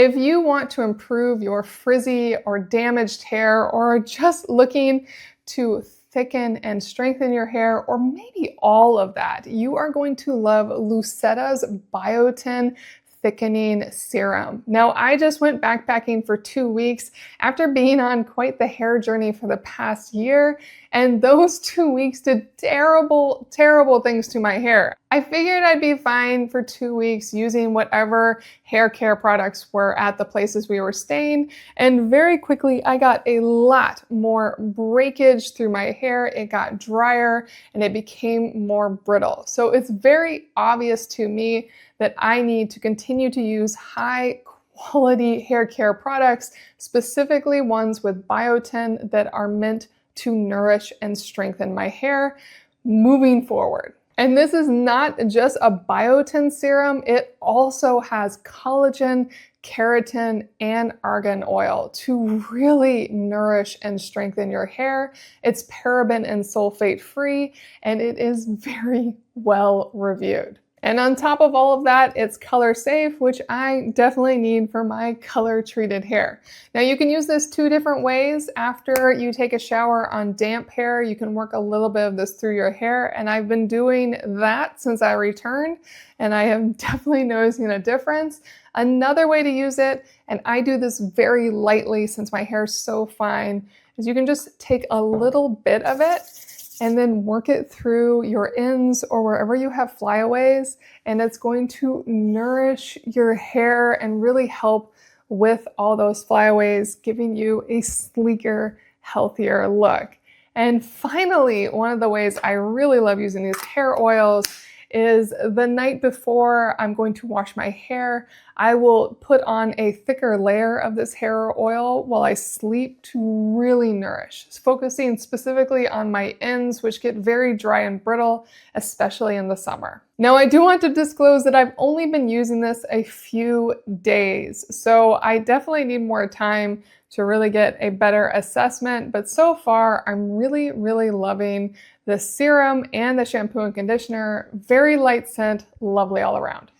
If you want to improve your frizzy or damaged hair, or just looking to thicken and strengthen your hair, or maybe all of that, you are going to love Luseta's Biotin thickening serum. Now, I just went backpacking for 2 weeks after being on quite the hair journey for the past year, and those 2 weeks did terrible, terrible things to my hair. I figured I'd be fine for 2 weeks using whatever hair care products were at the places we were staying, and very quickly I got a lot more breakage through my hair. It got drier and it became more brittle. So it's very obvious to me that I need to continue to use high quality hair care products, specifically ones with biotin that are meant to nourish and strengthen my hair moving forward. And this is not just a biotin serum, it also has collagen, keratin, and argan oil to really nourish and strengthen your hair. It's paraben and sulfate free, and it is very well reviewed. And on top of all of that, it's color safe, which I definitely need for my color treated hair. Now you can use this 2 different ways. After you take a shower on damp hair, you can work a little bit of this through your hair. And I've been doing that since I returned, and I am definitely noticing a difference. Another way to use it, and I do this very lightly since my hair is so fine, is you can just take a little bit of it and then work it through your ends or wherever you have flyaways, and it's going to nourish your hair and really help with all those flyaways, giving you a sleeker, healthier look. And finally, one of the ways I really love using these hair oils is the night before I'm going to wash my hair, I will put on a thicker layer of this hair oil while I sleep to really nourish, focusing specifically on my ends, which get very dry and brittle, especially in the summer. Now, I do want to disclose that I've only been using this a few days, so I definitely need more time to really get a better assessment, but so far I'm really, really loving the serum and the shampoo and conditioner. Very light scent, lovely all around.